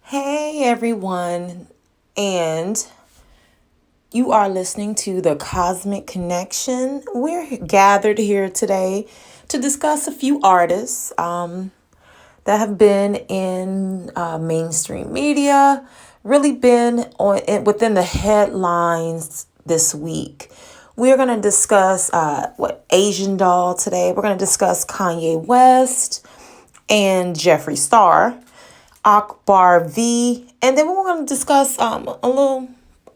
Hey everyone, and you are listening to the Cosmic Connection. We're gathered here today to discuss a few artists that have been in mainstream media, really been within the headlines this week. We're going to discuss Asian Doll today. We're going to discuss Kanye West and Jeffree Star. Akbar V, and then we're going to discuss a little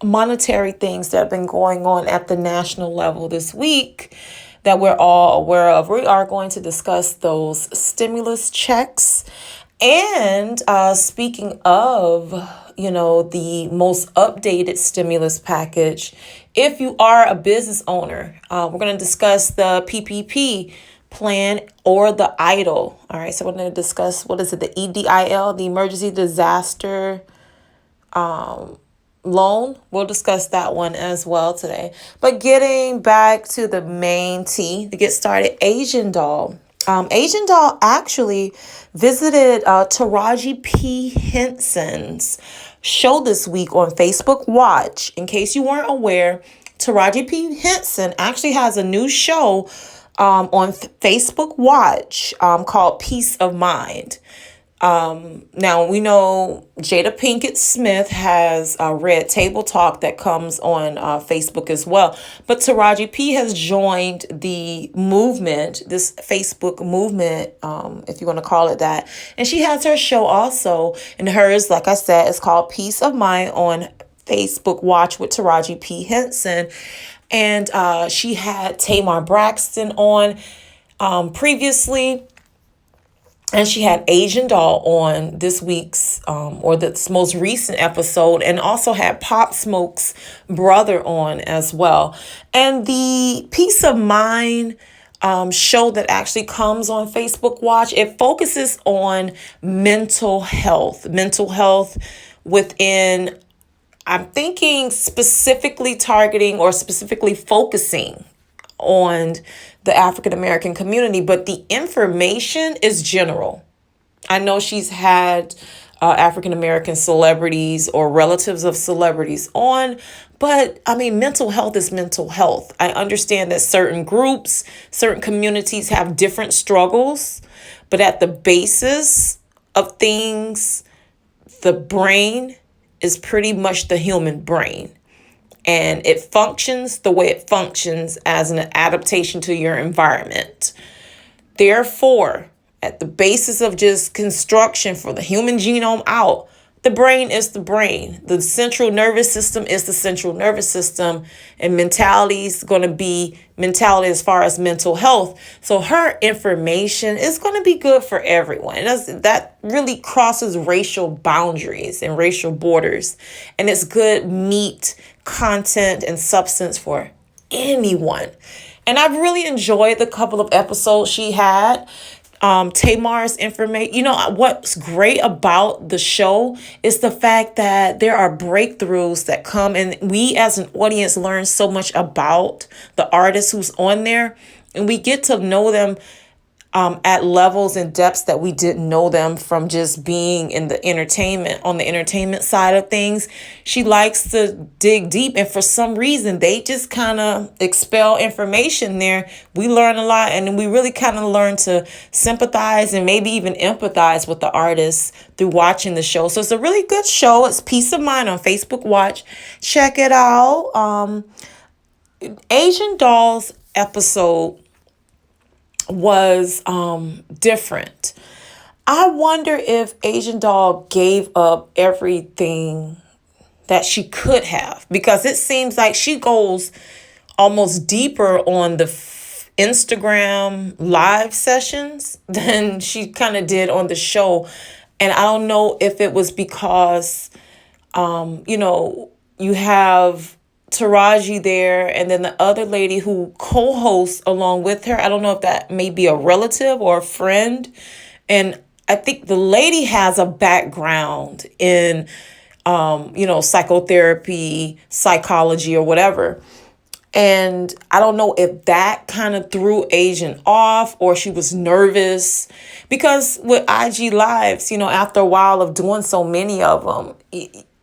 monetary things that have been going on at the national level this week that we're all aware of. We are going to discuss those stimulus checks. And speaking of, the most updated stimulus package, if you are a business owner, we're going to discuss the PPP plan or the EIDL. All right, so we're going to discuss, what is it, the EDIL, the Emergency Disaster Loan. We'll discuss that one as well today. But getting back to the main tea to get started, Asian Doll. Asian Doll actually visited Taraji P. Henson's show this week on Facebook Watch. In case you weren't aware, Taraji P. Henson actually has a new show on Facebook Watch called Peace of Mind. Now we know Jada Pinkett Smith has Red Table Talk that comes on Facebook as well. But Taraji P has joined the movement, this Facebook movement, if you want to call it that. And she has her show also. And hers, like I said, is called Peace of Mind on Facebook Watch with Taraji P. Henson. And she had Tamar Braxton on previously. And she had Asian Doll on this week's, or this most recent episode, and also had Pop Smoke's brother on as well. And the Peace of Mind show that actually comes on Facebook Watch, it focuses on mental health within, I'm thinking specifically targeting or specifically focusing on the African American community, but the information is general. I know she's had African American celebrities or relatives of celebrities on, but I mean, mental health is mental health. I understand that certain groups, certain communities have different struggles, but at the basis of things, the brain is pretty much the human brain. And it functions the way it functions as an adaptation to your environment. Therefore, at the basis of just construction for the human genome out, the brain is the brain. The central nervous system is the central nervous system. And mentality is going to be mentality as far as mental health. So her information is going to be good for everyone. And that really crosses racial boundaries and racial borders. And it's good meat, content, and substance for anyone. And I've really enjoyed the couple of episodes she had. Tamar's information. You know, what's great about the show is the fact that there are breakthroughs that come, and we as an audience learn so much about the artist who's on there, and we get to know them at levels and depths that we didn't know them from just being in the entertainment side of things. She likes to dig deep, and for some reason they just kind of expel information there. We learn a lot, and we really kind of learn to sympathize and maybe even empathize with the artists through watching the show. So it's a really good show. It's Peace of Mind on Facebook Watch. Check it out. Asian Doll's episode was different. I wonder if Asian Doll gave up everything that she could have, because it seems like she goes almost deeper on the Instagram live sessions than she kind of did on the show. And I don't know if it was because you have Taraji there, and then the other lady who co-hosts along with her. I don't know if that may be a relative or a friend. And I think the lady has a background in, psychotherapy, psychology, or whatever. And I don't know if that kind of threw Asian off or she was nervous, because with IG lives, after a while of doing so many of them,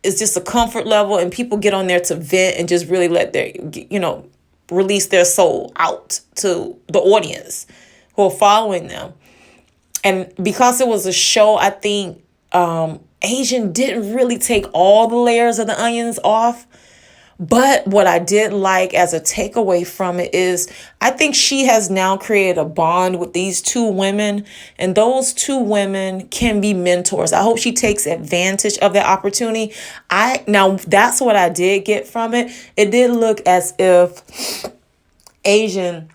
it's just a comfort level, and people get on there to vent and just really let their, release their soul out to the audience who are following them. And because it was a show, I think Asian didn't really take all the layers of the onions off. But what I did like as a takeaway from it is I think she has now created a bond with these two women, and those two women can be mentors. I hope she takes advantage of that opportunity. Now that's what I did get from it. It did look as if Asian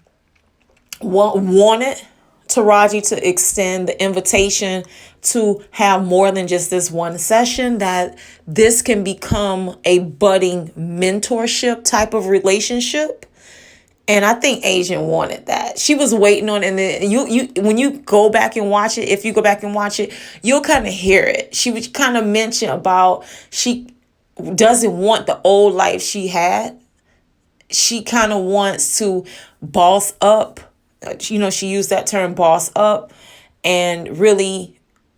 wanted Taraji to extend the invitation to have more than just this one session, that this can become a budding mentorship type of relationship. And I think Asian wanted that. She was waiting on it. And then you when you go back and watch it, if you go back and watch it, you'll kind of hear it. She would kind of mention about she doesn't want the old life she had. She kind of wants to boss up. She used that term, boss up, and really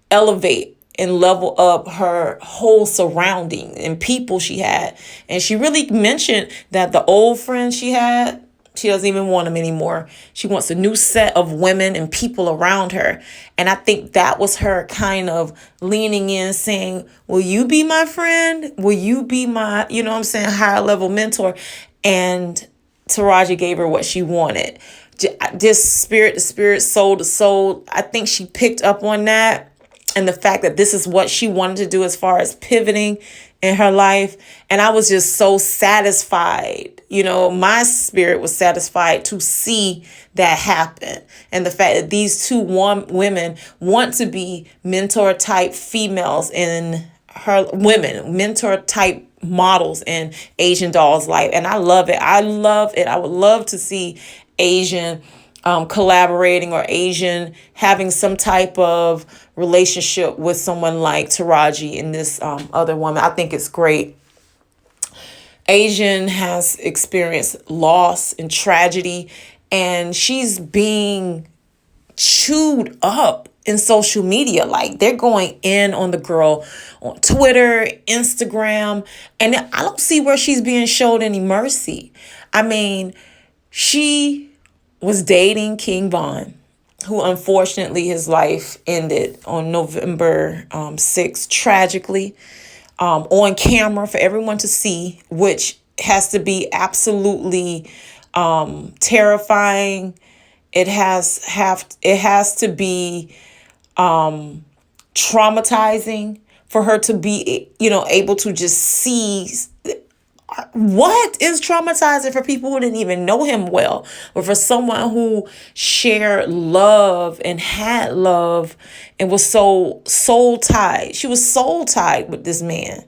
elevate and level up her whole surrounding and people she had. And she really mentioned that the old friends she had, she doesn't even want them anymore. She wants a new set of women and people around her. And I think that was her kind of leaning in, saying, will you be my friend? Will you be my, higher level mentor? And Taraji gave her what she wanted. Just spirit to spirit, soul to soul. I think she picked up on that, and the fact that this is what she wanted to do as far as pivoting in her life. And I was just so satisfied. My spirit was satisfied to see that happen. And the fact that these two women want to be mentor type females in her mentor type models in Asian Doll's life. And I love it. I love it. I would love to see Asian collaborating, or Asian having some type of relationship with someone like Taraji and this other woman. I think it's great. Asian has experienced loss and tragedy, and she's being chewed up in social media. Like, they're going in on the girl on Twitter, Instagram, and I don't see where she's being showed any mercy. I mean, she was dating King Von, who unfortunately his life ended on November 6th, tragically, on camera for everyone to see, which has to be absolutely terrifying. It has to be traumatizing for her to be, able to just see. What is traumatizing for people who didn't even know him well, or for someone who shared love and had love and was so soul tied. She was soul tied with this man.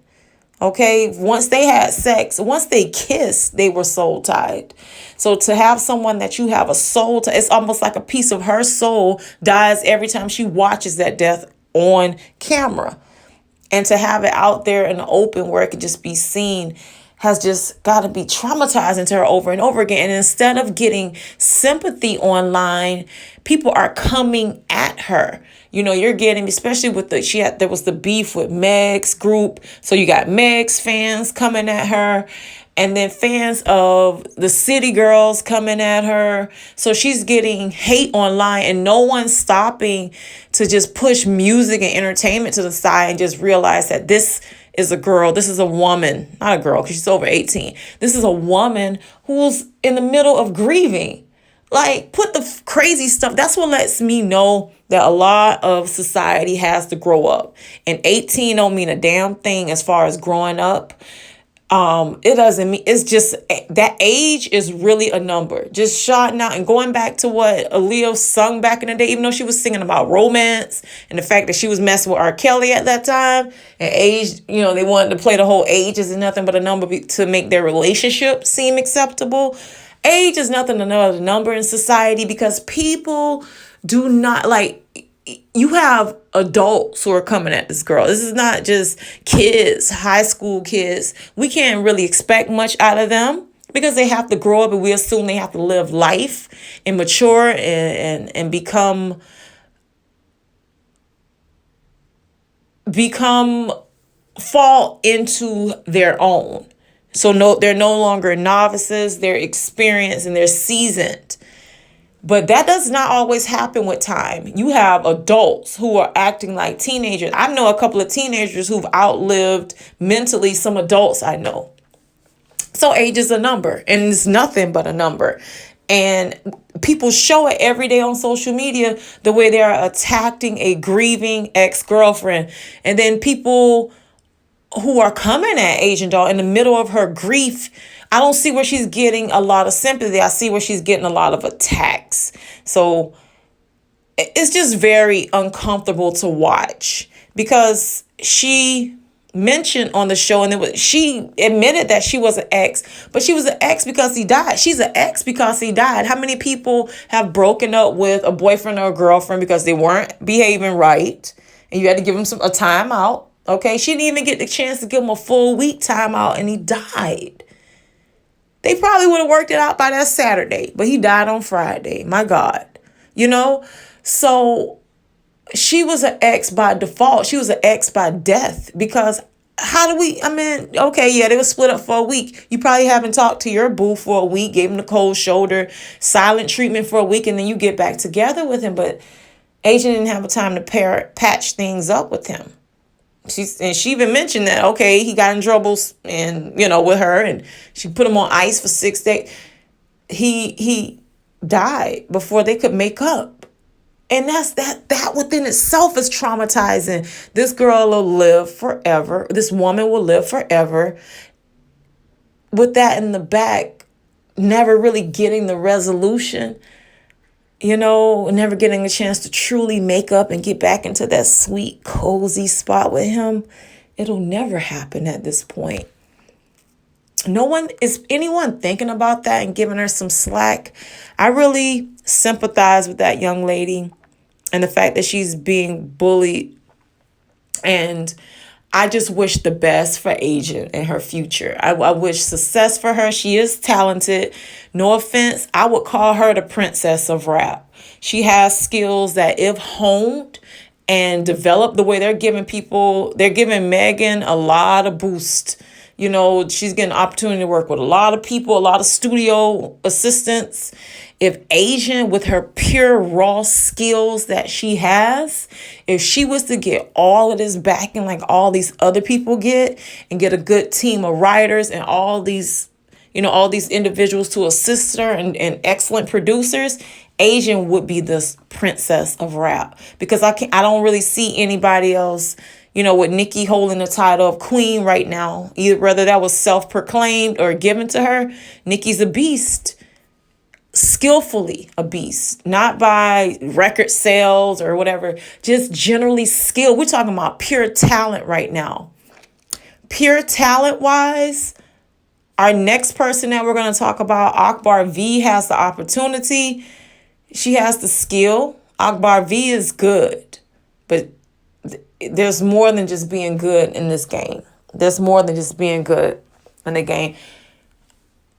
Okay. Once they had sex, once they kissed, they were soul tied. So to have someone that you have a soul to, it's almost like a piece of her soul dies every time she watches that death on camera. And to have it out there in the open where it could just be seen has just got to be traumatizing to her over and over again. And instead of getting sympathy online, people are coming at her. You're getting, especially with there was the beef with Meg's group. So you got Meg's fans coming at her, and then fans of the City Girls coming at her. So she's getting hate online, and no one's stopping to just push music and entertainment to the side and just realize that this is a girl. This is a woman, not a girl, because she's over 18. This is a woman who's in the middle of grieving. Like, put the crazy stuff. That's what lets me know that a lot of society has to grow up. And 18 don't mean a damn thing as far as growing up. It doesn't mean, it's just that age is really a number. Just shouting out and going back to what Aaliyah sung back in the day, even though she was singing about romance and the fact that she was messing with R. Kelly at that time, and age, they wanted to play the whole age is nothing but a number to make their relationship seem acceptable. Age is nothing another number in society, because people do not like. You have adults who are coming at this girl. This is not just kids, high school kids. We can't really expect much out of them. because they have to grow up, and we assume they have to live life and mature and become fall into their own. So no, they're no longer novices, they're experienced and they're seasoned. But that does not always happen with time. You have adults who are acting like teenagers. I know a couple of teenagers who've outlived mentally some adults I know. So age is a number, and it's nothing but a number. And people show it every day on social media, the way they are attacking a grieving ex-girlfriend. And then people who are coming at Asian Doll in the middle of her grief, I don't see where she's getting a lot of sympathy. I see where she's getting a lot of attacks. So it's just very uncomfortable to watch, because she mentioned on the show, and she admitted that she was an ex, but she was an ex because he died. She's an ex because he died. How many people have broken up with a boyfriend or a girlfriend because they weren't behaving right, and you had to give them a timeout? Okay, she didn't even get the chance to give him a full week timeout, and he died. They probably would have worked it out by that Saturday, but he died on Friday. My God, so she was an ex by default. She was an ex by death, because okay, yeah, they were split up for a week. You probably haven't talked to your boo for a week, gave him the cold shoulder, silent treatment for a week, and then you get back together with him. But Asian didn't have a time to patch things up with him. She even mentioned that, okay, he got in trouble and, with her, and she put him on ice for 6 days. He died before they could make up. And that within itself is traumatizing. This girl will live forever. This woman will live forever with that in the back, never really getting the resolution, never getting a chance to truly make up and get back into that sweet, cozy spot with him. It'll never happen at this point. Is anyone thinking about that and giving her some slack? I really sympathize with that young lady and the fact that she's being bullied. And I just wish the best for Asian and her future. I wish success for her. She is talented. No offense, I would call her the princess of rap. She has skills that, if honed and developed the way they're giving Megan a lot of boost. She's getting an opportunity to work with a lot of people, a lot of studio assistants. If Asian, with her pure raw skills that she has, if she was to get all of this backing like all these other people get, and get a good team of writers and all these individuals to assist her, and excellent producers, Asian would be this princess of rap. Because I don't really see anybody else, with Nicki holding the title of queen right now, whether that was self-proclaimed or given to her. Nicki's a beast. Skillfully a beast, not by record sales or whatever, just generally skill. We're talking about pure talent right now. Pure talent wise, our next person that we're going to talk about, Akbar V, has the opportunity. She has the skill. Akbar V is good, but there's more than just being good in this game. There's more than just being good in the game.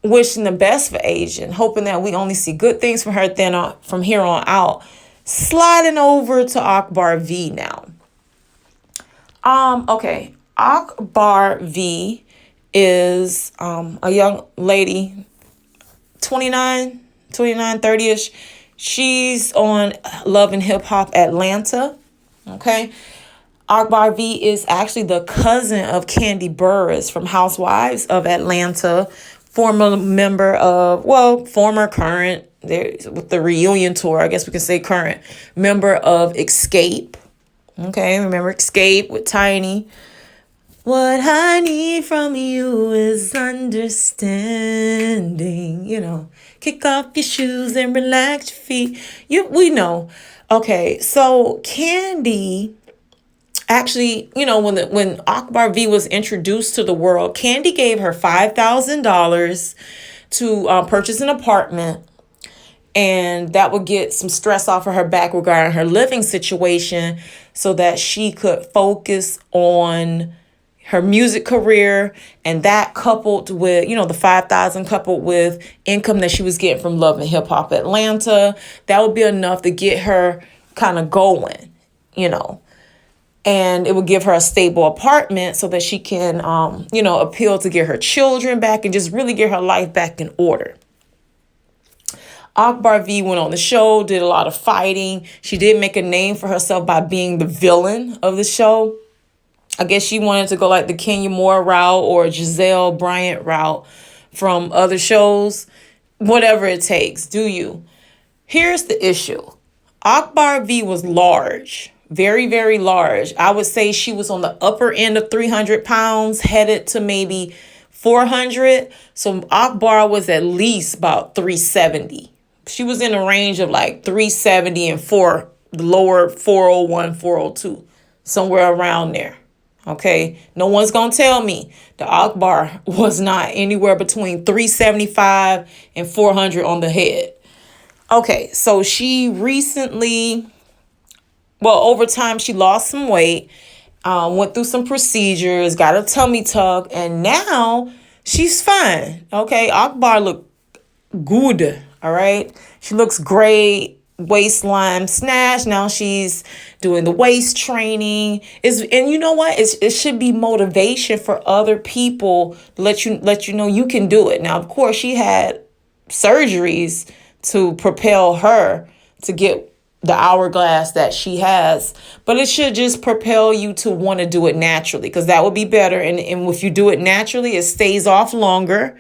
Wishing the best for Asian, hoping that we only see good things from her from here on out. Sliding over to Akbar V now. Okay, Akbar V is a young lady, 29, 30-ish. She's on Love and Hip Hop Atlanta. Okay. Akbar V is actually the cousin of Candy Burris from Housewives of Atlanta. Former current, with the reunion tour, I guess we can say current member of Escape. Okay, remember Escape with Tiny. What I need from you is understanding, kick off your shoes and relax your feet. We know. Okay, so Candy, actually, when Akbar V was introduced to the world, Candy gave her $5,000 to purchase an apartment, and that would get some stress off of her back regarding her living situation, so that she could focus on her music career, and that coupled with, the 5,000 coupled with income that she was getting from Love and Hip Hop Atlanta, that would be enough to get her kind of going, and it would give her a stable apartment so that she can, appeal to get her children back and just really get her life back in order. Akbar V went on the show, did a lot of fighting. She did make a name for herself by being the villain of the show. I guess she wanted to go like the Kenya Moore route or Giselle Bryant route from other shows. Whatever it takes, do you? Here's the issue. Akbar V was large, very, very large. I would say she was on the upper end of 300 pounds, headed to maybe 400. So Akbar was at least about 370. She was in a range of like 370 and the lower 401, 402, somewhere around there. Okay, no one's going to tell me that Akbar was not anywhere between 375 and 400 on the head. Okay, so she recently, over time, she lost some weight, went through some procedures, got a tummy tuck, and now she's fine. Okay, Akbar looked good. All right, she looks great. Waistline snatch. Now she's doing the waist training. And you know what? It should be motivation for other people to let you know you can do it. Now, of course, she had surgeries to propel her to get the hourglass that she has, but it should just propel you to want to do it naturally, because that would be better. And if you do it naturally, it stays off longer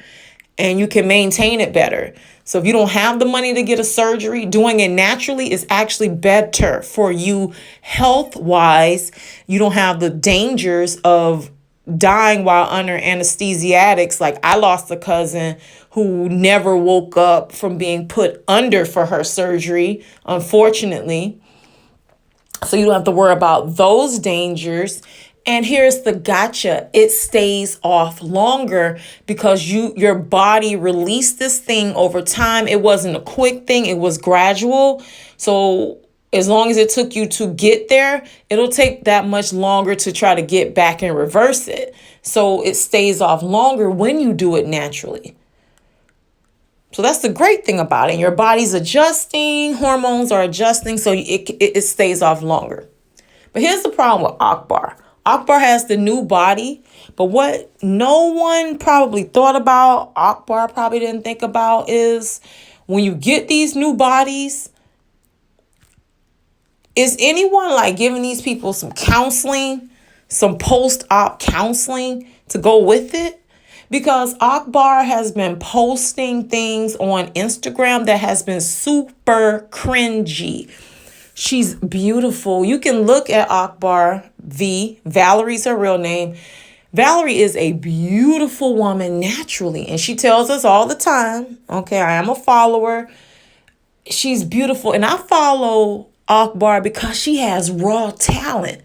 and you can maintain it better. So if you don't have the money to get a surgery, doing it naturally is actually better for you health-wise. You don't have the dangers of dying while under anesthesiatics. Like I lost a cousin who never woke up from being put under for her surgery, unfortunately. So you don't have to worry about those dangers. And here's the gotcha. It stays off longer because your body released this thing over time. It wasn't a quick thing. It was gradual. So as long as it took you to get there, it'll take that much longer to try to get back and reverse it. So it stays off longer when you do it naturally. So that's the great thing about it. Your body's adjusting, hormones are adjusting, so it stays off longer. But here's the problem with Akbar. Akbar has the new body, but what no one probably thought about, Akbar probably didn't think about, is when you get these new bodies, is anyone like giving these people some counseling, some post-op counseling to go with it? Because Akbar has been posting things on Instagram that has been super cringy. She's beautiful. You can look at Akbar V. Valerie's her real name. Valerie is a beautiful woman naturally. And she tells us all the time, okay, I am a follower. She's beautiful. And I follow Akbar because she has raw talent.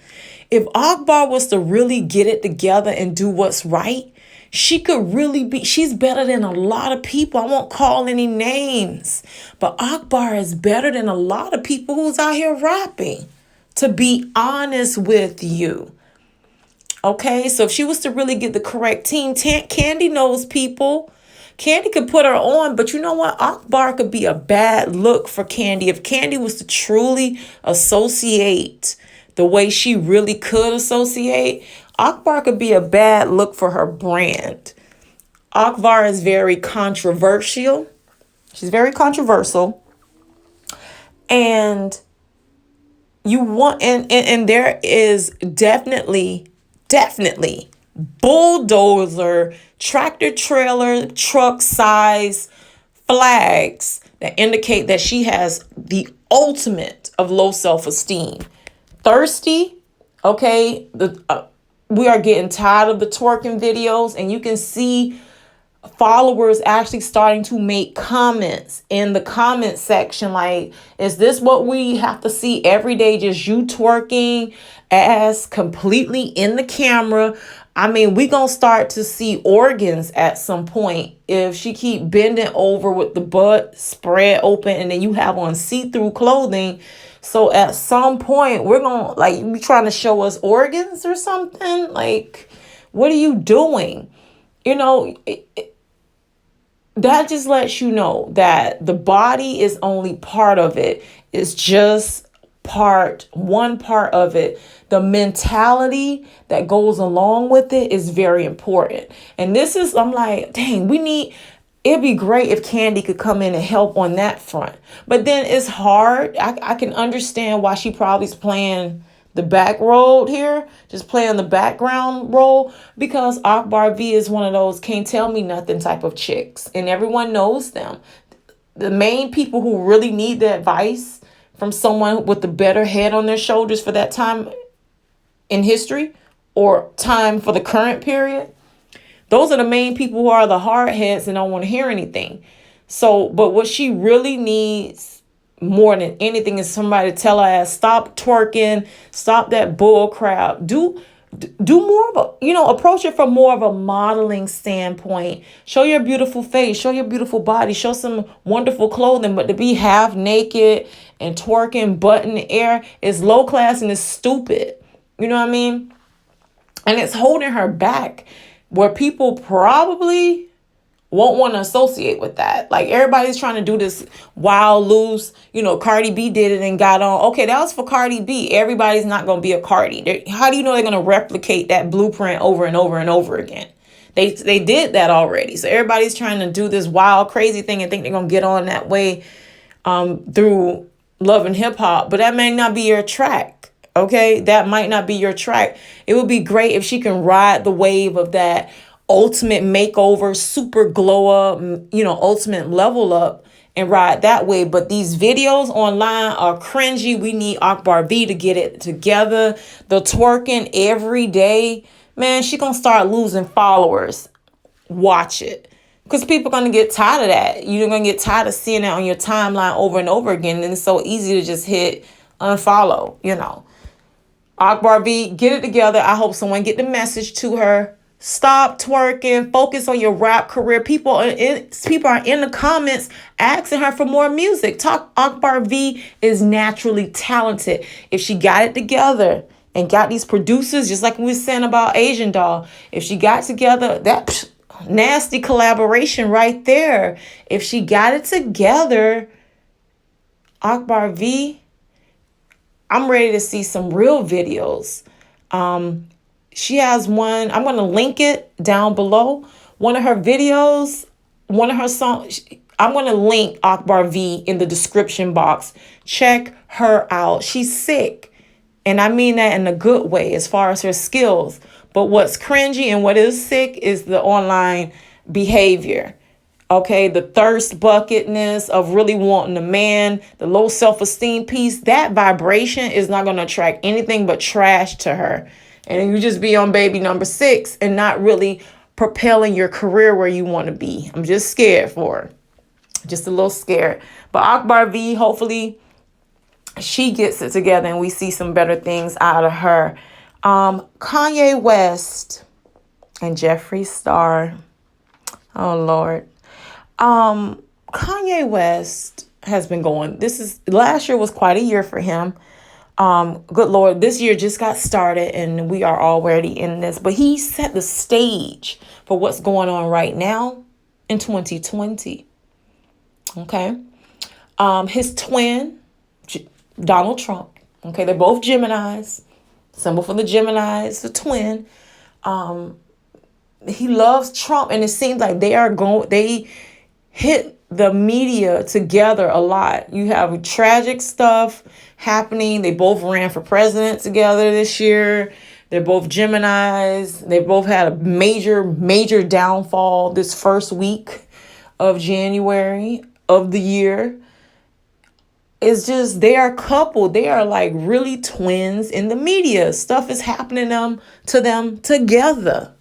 If Akbar was to really get it together and do what's right, she could really she's better than a lot of people. I won't call any names, but Akbar is better than a lot of people who's out here rapping, to be honest with you. Okay, so if she was to really get the correct team, Candy knows people. Candy could put her on, but you know what? Akbar could be a bad look for Candy. If Candy was to truly associate the way she really could associate, Akbar could be a bad look for her brand. Akbar is very controversial. She's very controversial. And you want, and there is definitely bulldozer, tractor trailer, truck size flags that indicate that she has the ultimate of low self-esteem. Thirsty, okay, we are getting tired of the twerking videos, and you can see followers actually starting to make comments in the comment section like, is this what we have to see every day? Just you twerking ass completely in the camera. I mean, we gonna start to see organs at some point if she keep bending over with the butt spread open and then you have on see-through clothing. So at some point we're gonna, like, you trying to show us organs or something? Like, What are you doing? You know, that just lets you know that the body is only part of it. It's just one part of it. The mentality that goes along with it is very important. And I'm like, dang, it'd be great if Candy could come in and help on that front. But then it's hard. I can understand why she probably is playing the back road here, just playing the background role, because Akbar V is one of those can't tell me nothing type of chicks, and everyone knows them. The main people who really need the advice from someone with a better head on their shoulders for that time in history or time for the current period, those are the main people who are the hard heads and don't want to hear anything. So, but what she really needs more than anything is somebody to tell her ass, stop twerking, stop that bull crap. Do more of approach it from more of a modeling standpoint. Show your beautiful face, show your beautiful body, show some wonderful clothing, but to be half naked and twerking butt in the air is low class and it's stupid. You know what I mean? And it's holding her back where people probably won't want to associate with that. Like, everybody's trying to do this wild, loose, Cardi B did it and got on. Okay, that was for Cardi B. Everybody's not going to be a Cardi. How do you know they're going to replicate that blueprint over and over and over again? They did that already. So everybody's trying to do this wild, crazy thing and think they're going to get on that way through Love and Hip Hop. But that may not be your track. Okay, that might not be your track. It would be great if she can ride the wave of that ultimate makeover, super glow up, ultimate level up and ride that way. But these videos online are cringy. We need Akbar V to get it together. The twerking every day, man, she gonna start losing followers. Watch it. Because people are going to get tired of that. You're going to get tired of seeing that on your timeline over and over again. And it's so easy to just hit unfollow, Akbar V, get it together. I hope someone get the message to her. Stop twerking. Focus on your rap career. People are in the comments asking her for more music. Akbar V is naturally talented. If she got it together and got these producers, just like we were saying about Asian Doll, if she got together, that nasty collaboration right there. If she got it together, Akbar V, I'm ready to see some real videos. She has one. I'm going to link it down below. One of her videos, one of her songs. I'm going to link Akbar V in the description box. Check her out. She's sick. And I mean that in a good way as far as her skills. But what's cringy and what is sick is the online behavior. Okay, the thirst bucketness of really wanting a man, the low self-esteem piece, that vibration is not going to attract anything but trash to her. And you just be on baby number 6 and not really propelling your career where you want to be. I'm just scared for her. Just a little scared. But Akbar V, hopefully she gets it together and we see some better things out of her. Kanye West and Jeffree Star. Oh, Lord. Kanye West has been going. Last year was quite a year for him. Good Lord, this year just got started and we are already in this. But he set the stage for what's going on right now in 2020. Okay. His twin, Donald Trump. Okay, they're both Geminis. Symbol for the Geminis, the twin. He loves Trump, and it seems like they hit the media together a lot. You have tragic stuff happening. They both ran for president together this year. They're both Geminis. They both had a major downfall this first week of January of the year. It's just, they are coupled. They are like really twins in the media. Stuff is happening to them together.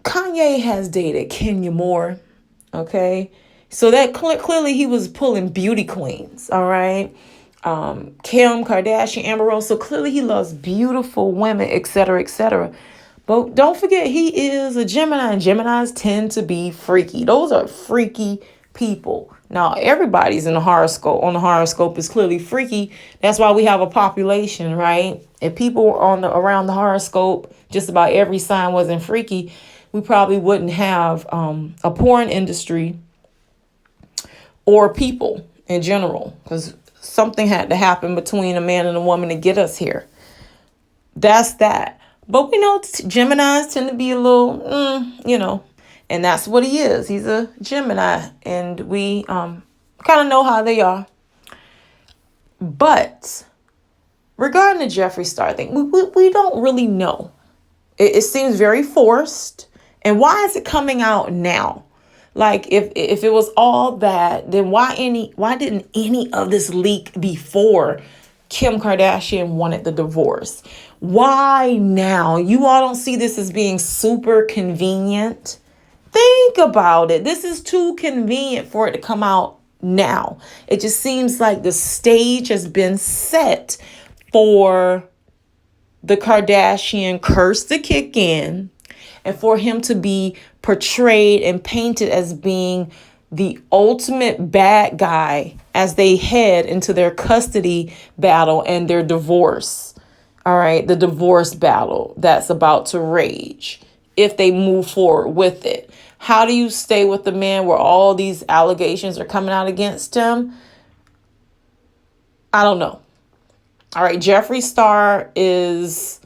Kanye has dated Kenya Moore. Okay. So that clearly he was pulling beauty queens. All right. Kim Kardashian, Amber Rose. So clearly he loves beautiful women, etc., etc. But don't forget, he is a Gemini, and Geminis tend to be freaky. Those are freaky people. Now, everybody's in the horoscope. On the horoscope is clearly freaky. That's why we have a population, right? If people were around the horoscope, just about every sign wasn't freaky, we probably wouldn't have a porn industry or people in general, because something had to happen between a man and a woman to get us here. That's that. But we know Geminis tend to be a little, and that's what he is. He's a Gemini, and we kind of know how they are. But regarding the Jeffree Star thing, we don't really know. It seems very forced. And why is it coming out now? Like, if it was all that, then why didn't any of this leak before Kim Kardashian wanted the divorce? Why now? You all don't see this as being super convenient? Think about it. This is too convenient for it to come out now. It just seems like the stage has been set for the Kardashian curse to kick in, and for him to be portrayed and painted as being the ultimate bad guy as they head into their custody battle and their divorce. All right, the divorce battle that's about to rage if they move forward with it. How do you stay with the man where all these allegations are coming out against him? I don't know. All right, Jeffree Star is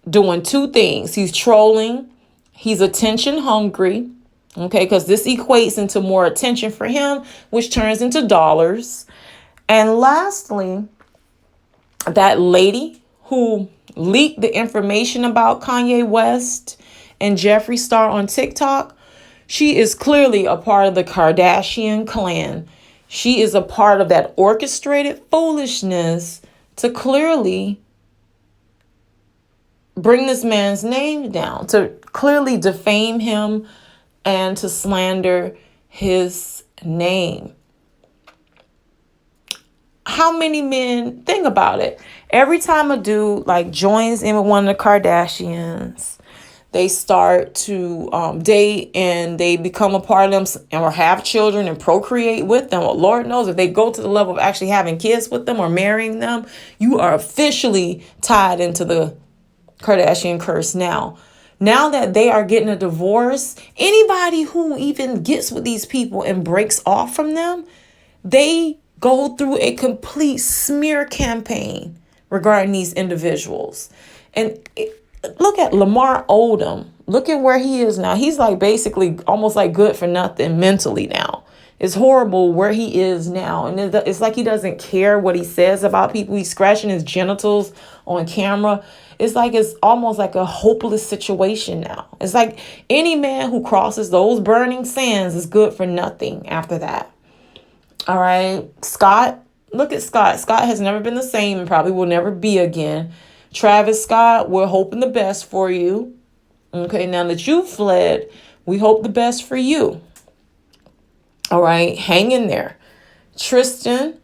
doing two things. He's trolling. He's attention hungry. Okay, because this equates into more attention for him, which turns into dollars. And lastly, that lady who leaked the information about Kanye West and Jeffree Star on TikTok, she is clearly a part of the Kardashian clan. She is a part of that orchestrated foolishness to clearly bring this man's name down, to clearly defame him and to slander his name. How many men, think about it. Every time a dude like joins in with one of the Kardashians, they start to date and they become a part of them or have children and procreate with them. Well, Lord knows if they go to the level of actually having kids with them or marrying them, you are officially tied into the Kardashian curse now. Now that they are getting a divorce, anybody who even gets with these people and breaks off from them, they go through a complete smear campaign regarding these individuals. And look at Lamar Odom. Look at where he is now. He's like basically almost like good for nothing mentally now. It's horrible where he is now. And it's like he doesn't care what he says about people. He's scratching his genitals on camera. It's like it's almost like a hopeless situation now. It's like any man who crosses those burning sands is good for nothing after that. All right. Scott, look at Scott. Scott has never been the same and probably will never be again. Travis Scott, we're hoping the best for you. Okay, now that you fled, we hope the best for you. All right, hang in there. Tristan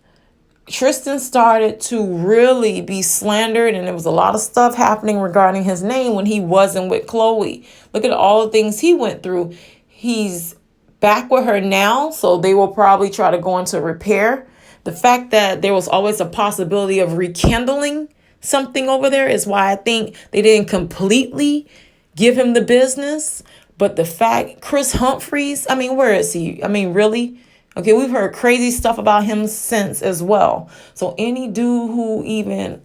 started to really be slandered, and there was a lot of stuff happening regarding his name when he wasn't with Khloe. Look at all the things he went through. He's back with her now, so they will probably try to go into repair. The fact that there was always a possibility of rekindling something over there is why I think they didn't completely give him the business. But the fact, Chris Humphries, I mean, where is he? I mean, really? Okay, we've heard crazy stuff about him since as well. So any dude who even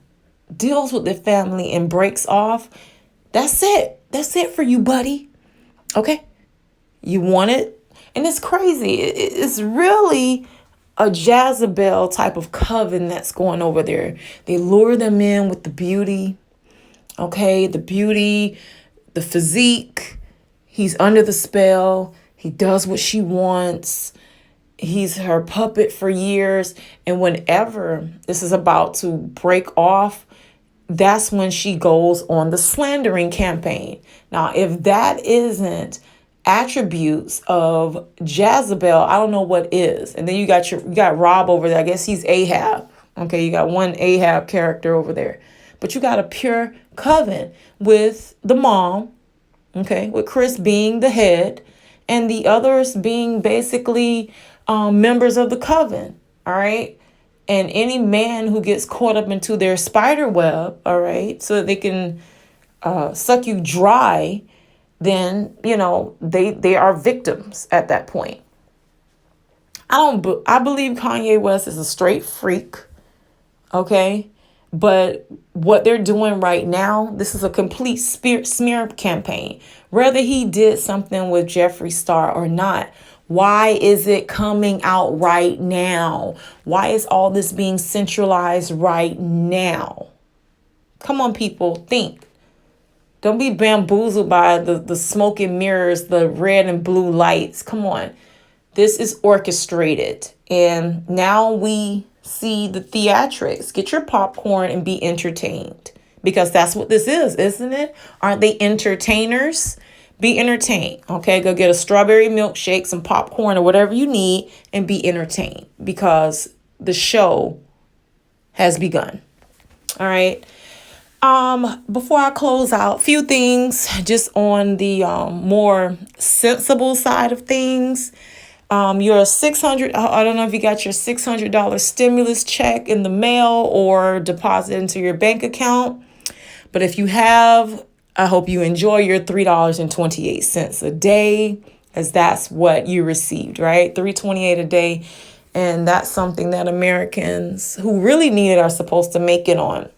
deals with the family and breaks off, that's it. That's it for you, buddy. Okay? You want it? And it's crazy. It's really a Jezebel type of coven that's going over there. They lure them in with the beauty. Okay? The beauty, the physique. He's under the spell. He does what she wants. He's her puppet for years. And whenever this is about to break off, that's when she goes on the slandering campaign. Now, if that isn't attributes of Jezebel, I don't know what is. And then you got Rob over there. I guess he's Ahab. Okay, you got one Ahab character over there. But you got a pure coven with the mom, okay, with Chris being the head, and the others being basically members of the coven, all right? And any man who gets caught up into their spider web, all right, so that they can suck you dry, then, they are victims at that point. I believe Kanye West is a straight freak, okay? But what they're doing right now, this is a complete smear campaign. Whether he did something with Jeffree Star or not, why is it coming out right now? Why is all this being centralized right now? Come on, people, think. Don't be bamboozled by the smoke and mirrors, the red and blue lights. Come on. This is orchestrated. And now we see the theatrics. Get your popcorn and be entertained. Because that's what this is, isn't it? Aren't they entertainers? Be entertained. Okay, go get a strawberry milkshake, some popcorn, or whatever you need, and be entertained. Because the show has begun. All right. Before I close out, few things just on the more sensible side of things. Your $600, I don't know if you got your $600 stimulus check in the mail or deposit into your bank account. But if you have, I hope you enjoy your $3.28 a day, as that's what you received, right? $3.28 a day. And that's something that Americans who really need it are supposed to make it on.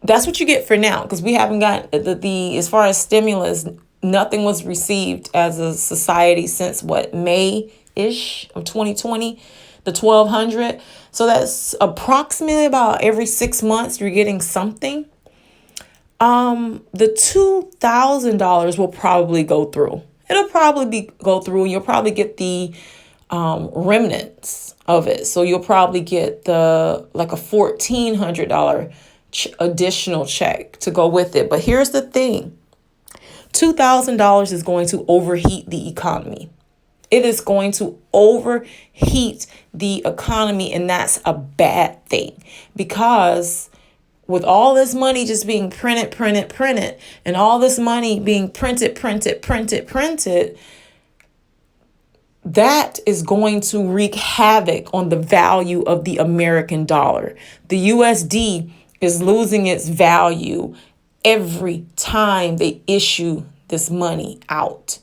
That's what you get for now, because we haven't got the as far as stimulus, nothing was received as a society since May-ish of 2020, the 1,200. So that's approximately about every 6 months you're getting something. The $2,000 will probably go through. It'll probably go through. You'll probably get the remnants of it. So you'll probably get a $1,400 additional check to go with it. But here's the thing. $2,000 is going to overheat the economy. It is going to overheat the economy, and that's a bad thing, because with all this money just being printed, and all this money being printed, that is going to wreak havoc on the value of the American dollar. The USD is losing its value every time they issue this money out.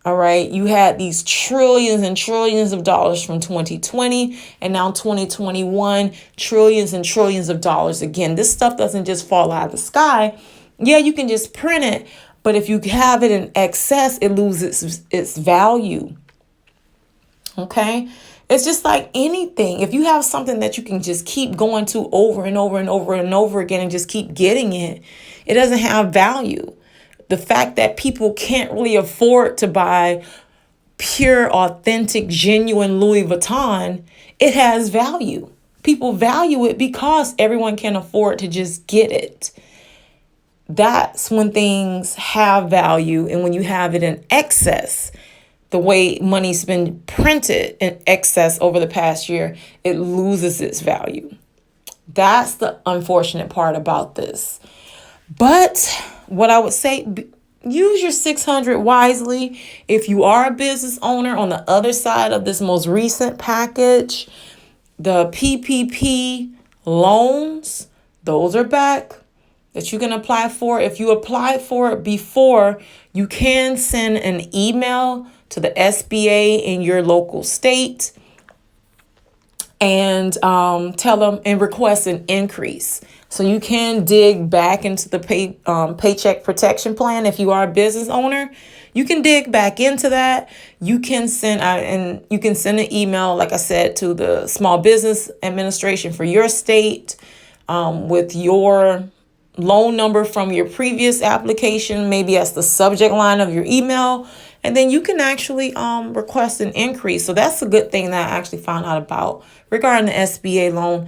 All right. You had these trillions and trillions of dollars from 2020, and now 2021, trillions and trillions of dollars again. This stuff doesn't just fall out of the sky. Yeah, you can just print it, but if you have it in excess, it loses its value. Okay. It's just like anything. If you have something that you can just keep going to over and over and over and over again and just keep getting it, it doesn't have value. The fact that people can't really afford to buy pure, authentic, genuine Louis Vuitton, it has value. People value it because everyone can afford to just get it. That's when things have value. And when you have it in excess, the way money's been printed in excess over the past year, it loses its value. That's the unfortunate part about this. But what I would say, use your $600 wisely. If you are a business owner, on the other side of this most recent package, the PPP loans, those are back that you can apply for. If you applied for it before, you can send an email to the SBA in your local state and tell them and request an increase. So you can dig back into the paycheck protection plan. If you are a business owner, you can dig back into that. You can send an email, like I said, to the Small Business Administration for your state with your loan number from your previous application, maybe as the subject line of your email. And then you can actually request an increase. So that's a good thing that I actually found out about regarding the SBA loan.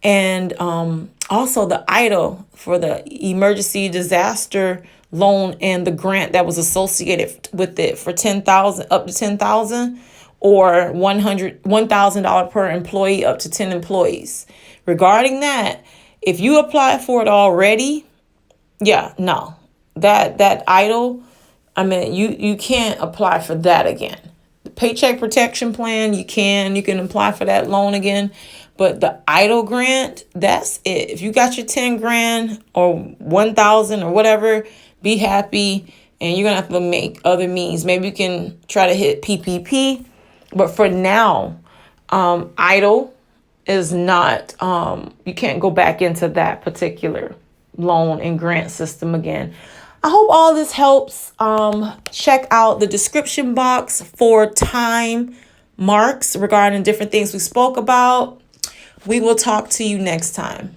And also the EIDL for the emergency disaster loan and the grant that was associated with it for $10,000 up to $10,000 or $1,000 per employee up to 10 employees. Regarding that, if you apply for it already, that EIDL I mean, you can't apply for that again. The Paycheck Protection Plan, you can apply for that loan again. But the EIDL grant, that's it. If you got your 10 grand or 1,000 or whatever, be happy. And you're going to have to make other means. Maybe you can try to hit PPP. But for now, EIDL is not, you can't go back into that particular loan and grant system again. I hope all this helps. Check out the description box for time marks regarding different things we spoke about. We will talk to you next time.